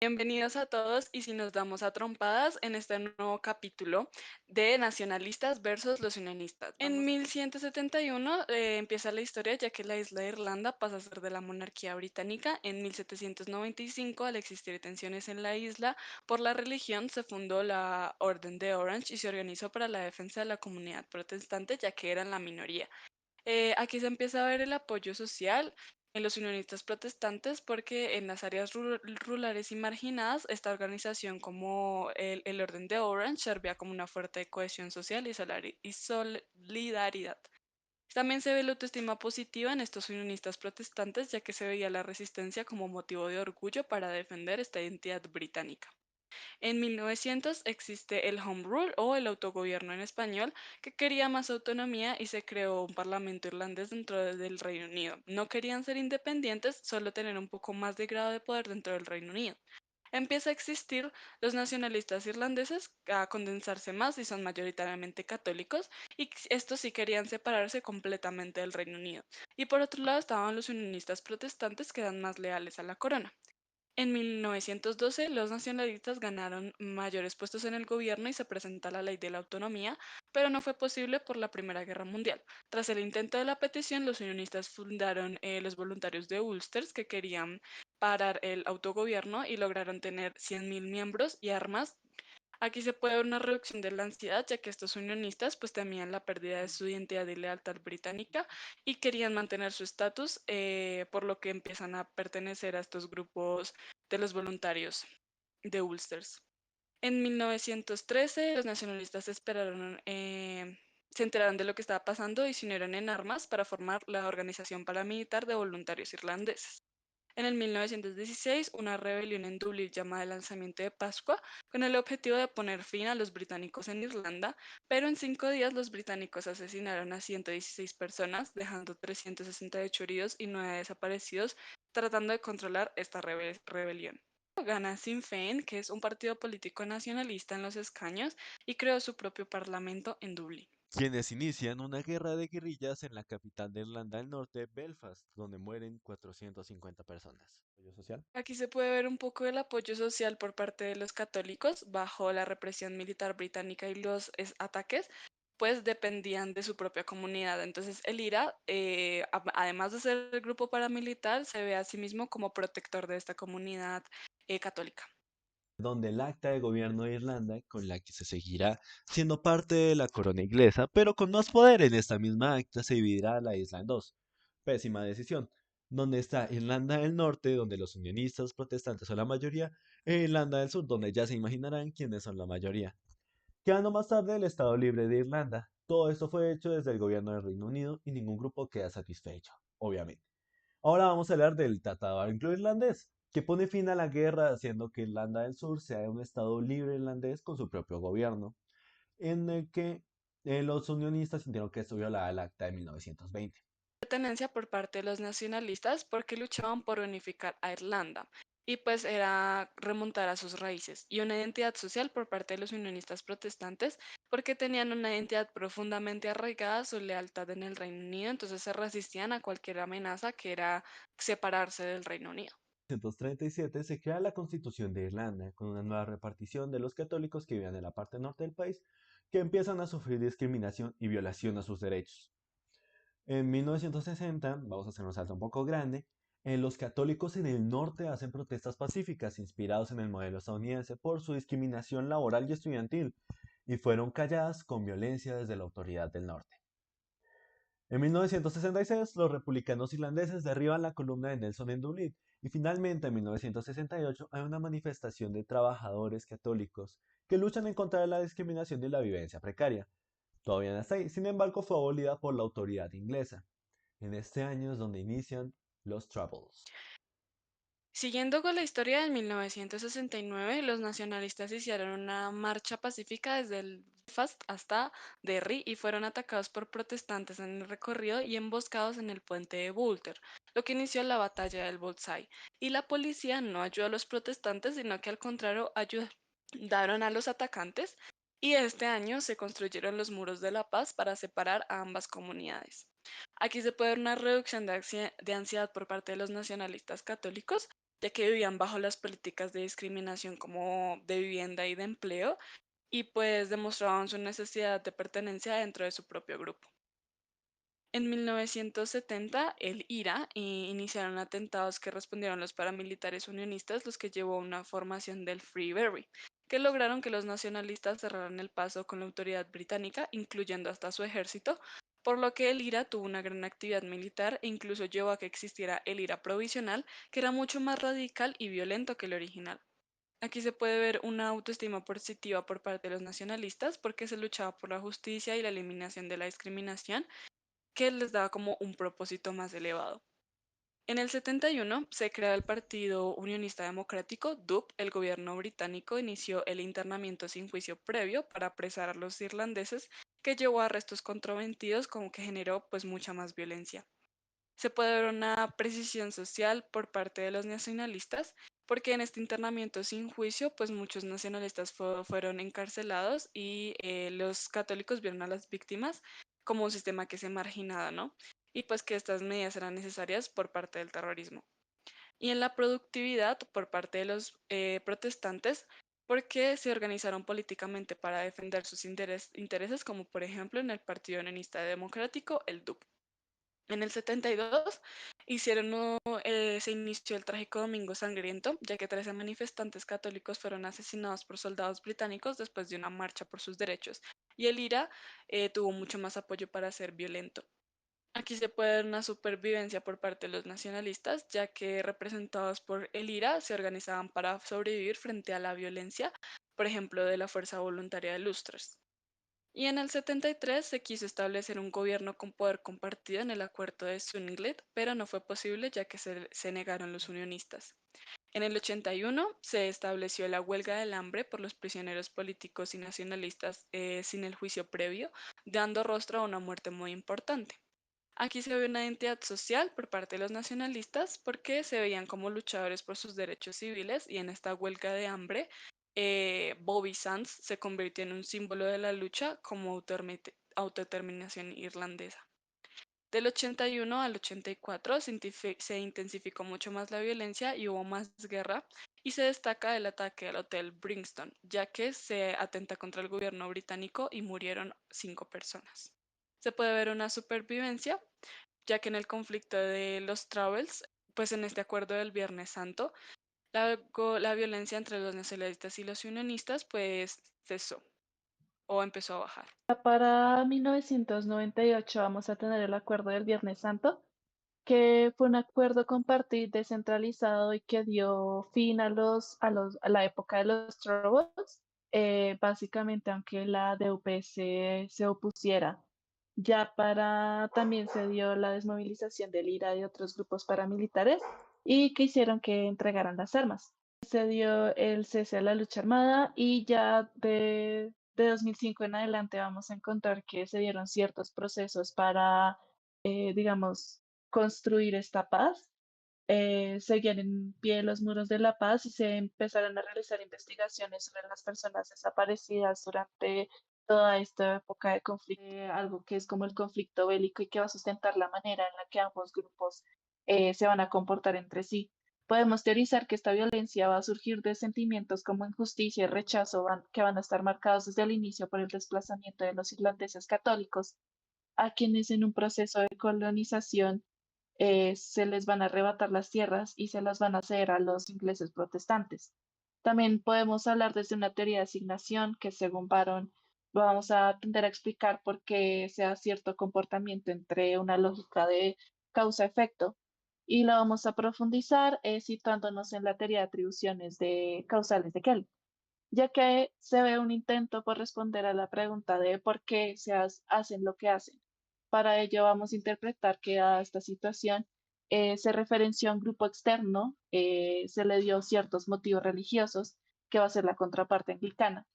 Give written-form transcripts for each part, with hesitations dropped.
Bienvenidos a todos y si nos damos a trompadas en este nuevo capítulo de Nacionalistas versus los Unionistas. En 1171 empieza la historia ya que la isla de Irlanda pasa a ser de la monarquía británica. En 1795, al existir tensiones en la isla por la religión, se fundó la Orden de Orange y se organizó para la defensa de la comunidad protestante ya que eran la minoría. Aquí se empieza a ver el apoyo social en los unionistas protestantes porque en las áreas rurales y marginadas esta organización como el Orden de Orange servía como una fuerte cohesión social y solidaridad. También se ve la autoestima positiva en estos unionistas protestantes ya que se veía la resistencia como motivo de orgullo para defender esta identidad británica. En 1900 existe el Home Rule o el autogobierno en español, que quería más autonomía y se creó un parlamento irlandés del Reino Unido. No querían ser independientes, solo tener un poco más de grado de poder dentro del Reino Unido. Empieza a existir los nacionalistas irlandeses a condensarse más y son mayoritariamente católicos y estos sí querían separarse completamente del Reino Unido. Y por otro lado estaban los unionistas protestantes que eran más leales a la corona. En 1912, los nacionalistas ganaron mayores puestos en el gobierno y se presenta la ley de la autonomía, pero no fue posible por la Primera Guerra Mundial. Tras el intento de la petición, los unionistas fundaron los voluntarios de Ulster, que querían parar el autogobierno y lograron tener 100.000 miembros y armas. Aquí se puede ver una reducción de la ansiedad, ya que estos unionistas pues temían la pérdida de su identidad y lealtad británica y querían mantener su estatus, por lo que empiezan a pertenecer a estos grupos de los voluntarios de Ulsters. En 1913, los nacionalistas se enteraron de lo que estaba pasando y se unieron en armas para formar la Organización Paramilitar de Voluntarios Irlandeses. En el 1916, una rebelión en Dublín llamada el Lanzamiento de Pascua, con el objetivo de poner fin a los británicos en Irlanda, pero en 5 días los británicos asesinaron a 116 personas, dejando 368 heridos y 9 desaparecidos, tratando de controlar esta rebelión. Gana Sinn Féin, que es un partido político nacionalista en los escaños, y creó su propio parlamento en Dublín. Quienes inician una guerra de guerrillas en la capital de Irlanda del Norte, Belfast, donde mueren 450 personas. ¿Apoyo social? Aquí se puede ver un poco el apoyo social por parte de los católicos bajo la represión militar británica y los ataques, pues dependían de su propia comunidad. Entonces el IRA, además de ser el grupo paramilitar, se ve a sí mismo como protector de esta comunidad católica. Donde el acta de gobierno de Irlanda, con la que se seguirá siendo parte de la corona inglesa, pero con más poder en esta misma acta se dividirá la isla en dos. Pésima decisión. Donde está Irlanda del Norte, donde los unionistas protestantes son la mayoría, e Irlanda del Sur, donde ya se imaginarán quiénes son la mayoría. Quedando más tarde el Estado Libre de Irlanda. Todo esto fue hecho desde el gobierno del Reino Unido y ningún grupo queda satisfecho, obviamente. Ahora vamos a hablar del Tratado Anglo-Irlandés, que pone fin a la guerra haciendo que Irlanda del Sur sea un Estado libre irlandés con su propio gobierno, en el que los unionistas sintieron que esto violaba el Acta de 1920. Pertenencia por parte de los nacionalistas porque luchaban por unificar a Irlanda y pues era remontar a sus raíces y una identidad social por parte de los unionistas protestantes porque tenían una identidad profundamente arraigada a su lealtad en el Reino Unido, entonces se resistían a cualquier amenaza que era separarse del Reino Unido. En 1937 se crea la Constitución de Irlanda, con una nueva repartición de los católicos que vivían en la parte norte del país, que empiezan a sufrir discriminación y violación a sus derechos. En 1960, vamos a hacer un salto un poco grande, los católicos en el norte hacen protestas pacíficas inspirados en el modelo estadounidense por su discriminación laboral y estudiantil y fueron calladas con violencia desde la autoridad del norte. En 1966, los republicanos irlandeses derriban la columna de Nelson en Dublín y finalmente en 1968 hay una manifestación de trabajadores católicos que luchan en contra de la discriminación y la vivencia precaria. Todavía no está ahí, sin embargo fue abolida por la autoridad inglesa. En este año es donde inician los Troubles. Siguiendo con la historia, en 1969 los nacionalistas hicieron una marcha pacífica desde el Belfast hasta Derry y fueron atacados por protestantes en el recorrido y emboscados en el puente de Boulter, lo que inició la batalla del Bullseye. Y la policía no ayudó a los protestantes, sino que al contrario ayudaron a los atacantes y este año se construyeron los muros de la paz para separar a ambas comunidades. Aquí se puede ver una reducción de ansiedad por parte de los nacionalistas católicos ya que vivían bajo las políticas de discriminación como de vivienda y de empleo, y pues demostraban su necesidad de pertenencia dentro de su propio grupo. En 1970, el IRA iniciaron atentados que respondieron los paramilitares unionistas, los que llevó a una formación del Free Berry, que lograron que los nacionalistas cerraran el paso con la autoridad británica, incluyendo hasta su ejército, por lo que el IRA tuvo una gran actividad militar e incluso llevó a que existiera el IRA provisional, que era mucho más radical y violento que el original. Aquí se puede ver una autoestima positiva por parte de los nacionalistas porque se luchaba por la justicia y la eliminación de la discriminación, que les daba como un propósito más elevado. En el 71 se crea el Partido Unionista Democrático, DUP. El gobierno británico inició el internamiento sin juicio previo para apresar a los irlandeses, que llevó a arrestos controvertidos, como que generó pues mucha más violencia. Se puede ver una precisión social por parte de los nacionalistas, porque en este internamiento sin juicio, pues muchos nacionalistas fueron encarcelados y los católicos vieron a las víctimas como un sistema que se marginaba, ¿no? Y pues que estas medidas eran necesarias por parte del terrorismo. Y en la productividad por parte de los protestantes, porque se organizaron políticamente para defender sus intereses, como por ejemplo en el Partido Unionista Democrático, el DUP. En el 72 se inició el trágico Domingo Sangriento, ya que 13 manifestantes católicos fueron asesinados por soldados británicos después de una marcha por sus derechos, y el IRA tuvo mucho más apoyo para ser violento. Aquí se puede ver una supervivencia por parte de los nacionalistas, ya que representados por el IRA se organizaban para sobrevivir frente a la violencia, por ejemplo, de la Fuerza Voluntaria de Lustres. Y en el 73 se quiso establecer un gobierno con poder compartido en el acuerdo de Sunglit, pero no fue posible ya que se negaron los unionistas. En el 81 se estableció la huelga del hambre por los prisioneros políticos y nacionalistas sin el juicio previo, dando rostro a una muerte muy importante. Aquí se ve una identidad social por parte de los nacionalistas porque se veían como luchadores por sus derechos civiles, y en esta huelga de hambre, Bobby Sands se convirtió en un símbolo de la lucha como autodeterminación irlandesa. Del 81 al 84 se intensificó mucho más la violencia y hubo más guerra, y se destaca el ataque al Hotel Brixton, ya que se atenta contra el gobierno británico y murieron 5 personas. Se puede ver una supervivencia, ya que en el conflicto de los Travels, pues en este acuerdo del Viernes Santo, la violencia entre los nacionalistas y los unionistas pues cesó o empezó a bajar. Para 1998 vamos a tener el acuerdo del Viernes Santo, que fue un acuerdo compartido descentralizado y que dio fin a la época de los Troubles, básicamente aunque la DUP se opusiera. También se dio la desmovilización del IRA y otros grupos paramilitares y que hicieron que entregaran las armas. Se dio el cese a la lucha armada y de 2005 en adelante vamos a encontrar que se dieron ciertos procesos para, digamos, construir esta paz. Seguían en pie los muros de la paz y se empezaron a realizar investigaciones sobre las personas desaparecidas durante toda esta época de conflicto, algo que es como el conflicto bélico y que va a sustentar la manera en la que ambos grupos se van a comportar entre sí. Podemos teorizar que esta violencia va a surgir de sentimientos como injusticia y rechazo que van a estar marcados desde el inicio por el desplazamiento de los irlandeses católicos, a quienes en un proceso de colonización se les van a arrebatar las tierras y se las van a ceder a los ingleses protestantes. También podemos hablar desde una teoría de asignación que, según Baron, vamos a tender a explicar por qué se da cierto comportamiento entre una lógica de causa-efecto, y la vamos a profundizar situándonos en la teoría de atribuciones de causales de Kelly, ya que se ve un intento por responder a la pregunta de por qué hacen lo que hacen. Para ello vamos a interpretar que a esta situación se referenció a un grupo externo, se le dio ciertos motivos religiosos, que va a ser la contraparte anglicana,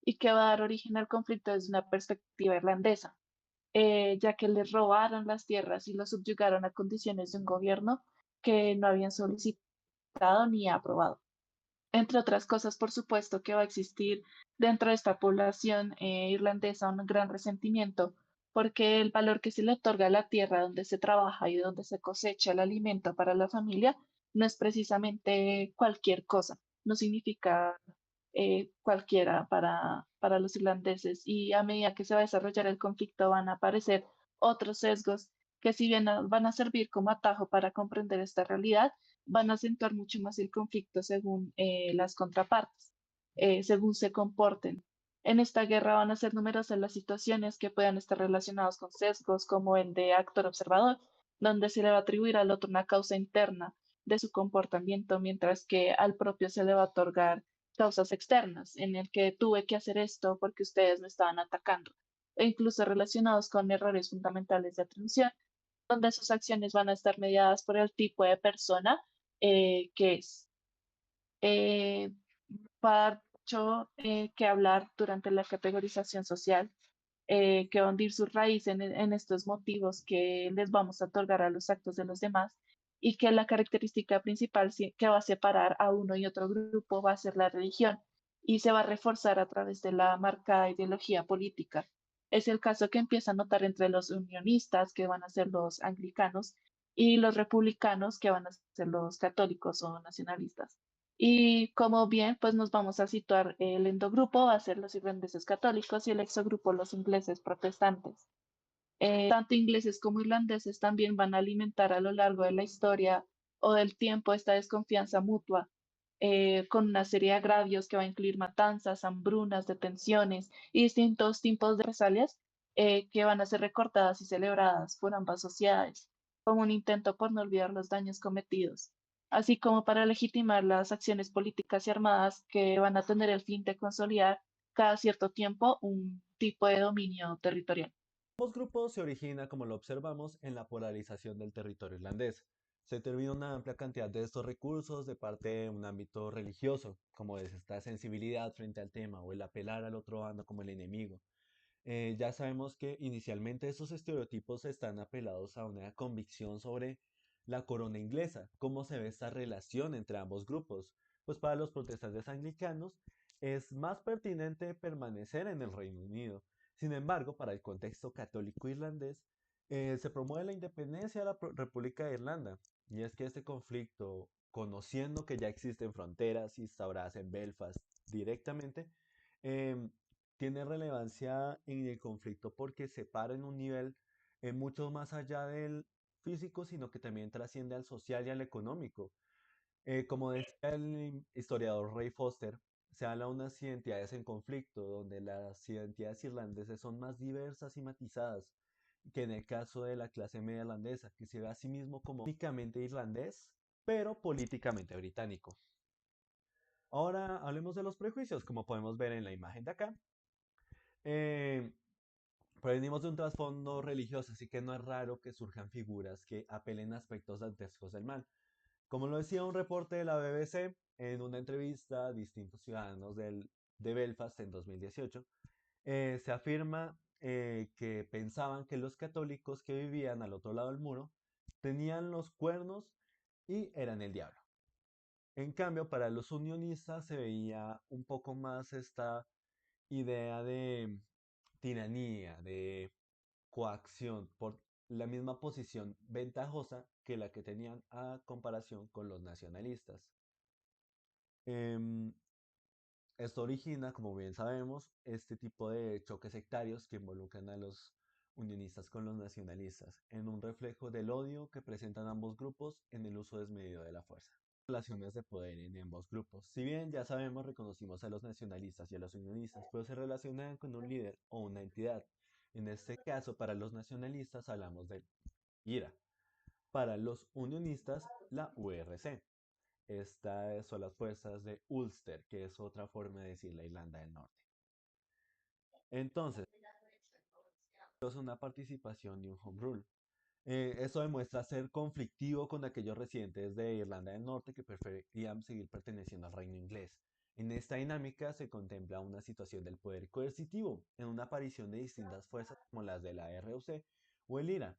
y que va a dar origen al conflicto desde una perspectiva irlandesa, ya que les robaron las tierras y los subyugaron a condiciones de un gobierno que no habían solicitado ni aprobado. Entre otras cosas, por supuesto que va a existir dentro de esta población irlandesa un gran resentimiento, porque el valor que se le otorga a la tierra donde se trabaja y donde se cosecha el alimento para la familia no es precisamente cualquier cosa, no significa cualquiera para los irlandeses. Y a medida que se va a desarrollar el conflicto van a aparecer otros sesgos que si bien van a servir como atajo para comprender esta realidad, van a acentuar mucho más el conflicto según las contrapartes, según se comporten. En esta guerra van a ser numerosas las situaciones que puedan estar relacionadas con sesgos, como el de actor observador, donde se le va a atribuir al otro una causa interna de su comportamiento, mientras que al propio se le va a otorgar causas externas, en el que tuve que hacer esto porque ustedes me estaban atacando, e incluso relacionados con errores fundamentales de atención, donde sus acciones van a estar mediadas por el tipo de persona que es. Eh, Va a dar mucho que hablar durante la categorización social, que va a hundir su raíz en estos motivos que les vamos a otorgar a los actos de los demás y que la característica principal que va a separar a uno y otro grupo va a ser la religión y se va a reforzar a través de la marcada ideología política. Es el caso que empieza a notar entre los unionistas, que van a ser los anglicanos, y los republicanos, que van a ser los católicos o nacionalistas. Y como bien, pues nos vamos a situar, el endogrupo va a ser los irlandeses católicos y el exogrupo los ingleses protestantes. Tanto ingleses como irlandeses también van a alimentar a lo largo de la historia o del tiempo esta desconfianza mutua, con una serie de agravios que va a incluir matanzas, hambrunas, detenciones y distintos tipos de represalias que van a ser recordadas y celebradas por ambas sociedades, como un intento por no olvidar los daños cometidos, así como para legitimar las acciones políticas y armadas que van a tener el fin de consolidar cada cierto tiempo un tipo de dominio territorial. Ambos grupos se origina, como lo observamos, en la polarización del territorio irlandés. Se termina una amplia cantidad de estos recursos de parte de un ámbito religioso, como es esta sensibilidad frente al tema o el apelar al otro bando como el enemigo. Ya sabemos que inicialmente estos estereotipos están apelados a una convicción sobre la corona inglesa, cómo se ve esta relación entre ambos grupos. Pues para los protestantes anglicanos es más pertinente permanecer en el Reino Unido. Sin embargo, para el contexto católico irlandés, se promueve la independencia de la República de Irlanda. Y es que este conflicto, conociendo que ya existen fronteras instauradas en Belfast directamente, em, tiene relevancia en el conflicto porque se para en un nivel mucho más allá del físico, sino que también trasciende al social y al económico. Como decía el historiador Ray Foster, se habla de unas identidades en conflicto, donde las identidades irlandesas son más diversas y matizadas que en el caso de la clase media irlandesa, que se ve a sí mismo como únicamente irlandés, pero políticamente británico. Ahora hablemos de los prejuicios, como podemos ver en la imagen de acá. Eh, Provenimos de un trasfondo religioso, así que no es raro que surjan figuras que apelen a aspectos dantescos del mal. Como lo decía un reporte de la BBC en una entrevista a distintos ciudadanos de Belfast en 2018, se afirma que pensaban que los católicos que vivían al otro lado del muro tenían los cuernos y eran el diablo. En cambio, para los unionistas se veía un poco más esta idea de tiranía, de coacción, por la misma posición ventajosa que la que tenían a comparación con los nacionalistas. Em, Esto origina, como bien sabemos, este tipo de choques sectarios que involucran a los unionistas con los nacionalistas, en un reflejo del odio que presentan ambos grupos en el uso desmedido de la fuerza. Relaciones de poder en ambos grupos. Si bien ya sabemos, reconocimos a los nacionalistas y a los unionistas, pero se relacionan con un líder o una entidad. En este caso, para los nacionalistas hablamos de IRA. Para los unionistas, la URC. Estas son las fuerzas de Ulster, que es otra forma de decir la Irlanda del Norte. Entonces, es una participación de un Home Rule. Eso demuestra ser conflictivo con aquellos residentes de Irlanda del Norte que preferían seguir perteneciendo al reino inglés. En esta dinámica se contempla una situación del poder coercitivo en una aparición de distintas fuerzas como las de la RUC o el IRA,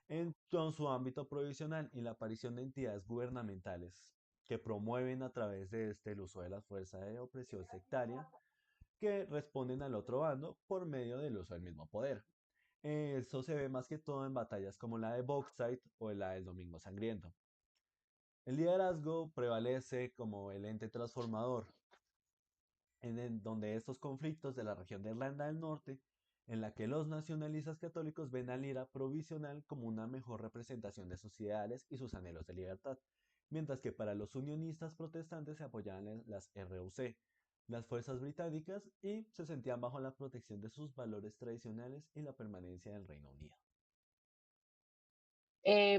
en todo su ámbito provisional y la aparición de entidades gubernamentales que promueven a través de este el uso de las fuerzas de opresión sectaria que responden al otro bando por medio del uso del mismo poder. Eso se ve más que todo en batallas como la de Boxite o la del Domingo Sangriento. El liderazgo prevalece como el ente transformador, donde estos conflictos de la región de Irlanda del Norte, en la que los nacionalistas católicos ven al IRA provisional como una mejor representación de sus ideales y sus anhelos de libertad, mientras que para los unionistas protestantes se apoyaban en las RUC, las fuerzas británicas, y se sentían bajo la protección de sus valores tradicionales y la permanencia del Reino Unido.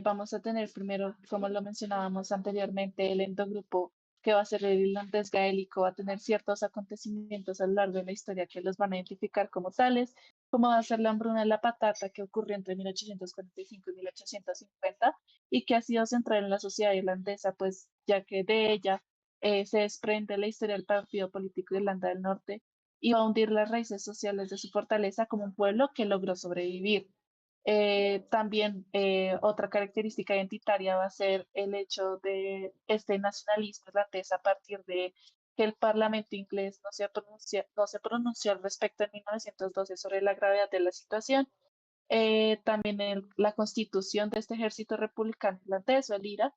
Vamos a tener primero, como lo mencionábamos anteriormente, el endogrupo que va a ser el irlandés gaélico, va a tener ciertos acontecimientos a lo largo de la historia que los van a identificar como tales, como va a ser la hambruna de la patata que ocurrió entre 1845 y 1850 y que ha sido central en la sociedad irlandesa, pues ya que de ella se desprende la historia del partido político de Irlanda del Norte y va a hundir las raíces sociales de su fortaleza como un pueblo que logró sobrevivir. También otra característica identitaria va a ser el hecho de este nacionalismo irlandés a partir de que el Parlamento inglés no se pronunció al respecto en 1912 sobre la gravedad de la situación. También la constitución de este ejército republicano irlandés o el IRA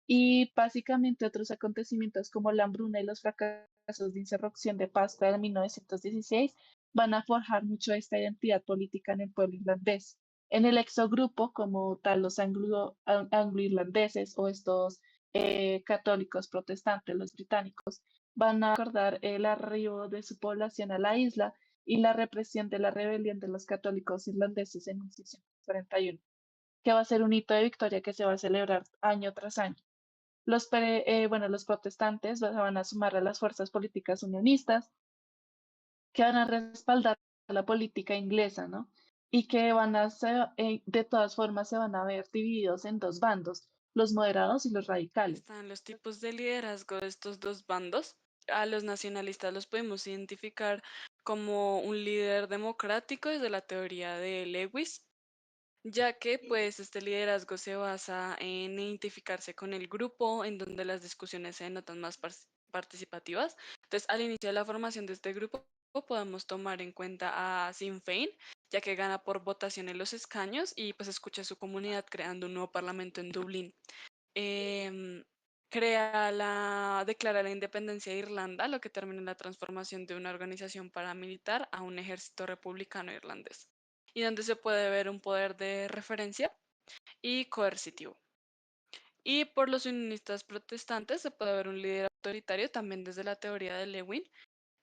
y básicamente otros acontecimientos como la hambruna y los fracasos de insurrección de Pascua de 1916 van a forjar mucho esta identidad política en el pueblo irlandés. En el exogrupo, como tal, los anglo-irlandeses o estos católicos protestantes, los británicos, van a acordar el arribo de su población a la isla y la represión de la rebelión de los católicos irlandeses en 1641, que va a ser un hito de victoria que se va a celebrar año tras año. Los protestantes van a sumar a las fuerzas políticas unionistas que van a respaldar la política inglesa, ¿no? Y que de todas formas se van a ver divididos en dos bandos, los moderados y los radicales. Están los tipos de liderazgo de estos dos bandos. A los nacionalistas los podemos identificar como un líder democrático desde la teoría de Lewis, ya que pues este liderazgo se basa en identificarse con el grupo, en donde las discusiones se notan más participativas. Entonces, al inicio de la formación de este grupo, podemos tomar en cuenta a Sinn Féin, ya que gana por votación en los escaños y pues escucha a su comunidad creando un nuevo parlamento en Dublín. Em, declara la independencia de Irlanda, lo que termina en la transformación de una organización paramilitar a un ejército republicano irlandés, y donde se puede ver un poder de referencia y coercitivo. Y por los unionistas protestantes se puede ver un líder autoritario también desde la teoría de Lewin,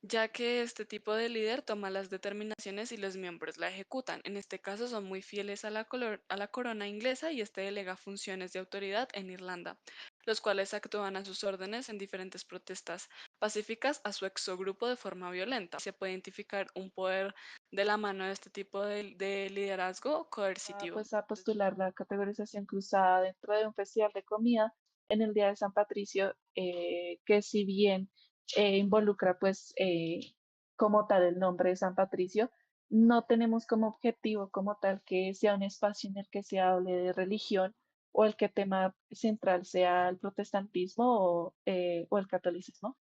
ya que este tipo de líder toma las determinaciones y los miembros la ejecutan. En este caso son muy fieles a a la corona inglesa y este delega funciones de autoridad en Irlanda, los cuales actúan a sus órdenes en diferentes protestas pacíficas a su exogrupo de forma violenta. Se puede identificar un poder de la mano de este tipo de liderazgo coercitivo. Pues a postular la categorización cruzada dentro de un festival de comida en el Día de San Patricio, que si bien involucra pues como tal el nombre de San Patricio, no tenemos como objetivo como tal que sea un espacio en el que se hable de religión o el que tema central sea el protestantismo o el catolicismo.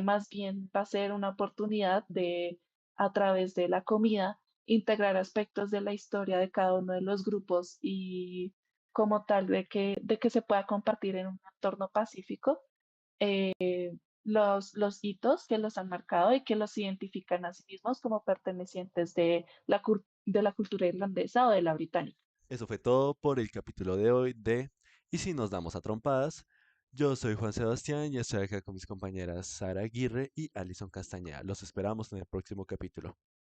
Más bien va a ser una oportunidad de, a través de la comida, integrar aspectos de la historia de cada uno de los grupos y como tal de que se pueda compartir en un entorno pacífico los hitos que los han marcado y que los identifican a sí mismos como pertenecientes de la cultura irlandesa o de la británica. Eso fue todo por el capítulo de hoy de ¿Y si nos damos a trompadas? Yo soy Juan Sebastián y estoy acá con mis compañeras Sara Aguirre y Alison Castañeda. Los esperamos en el próximo capítulo.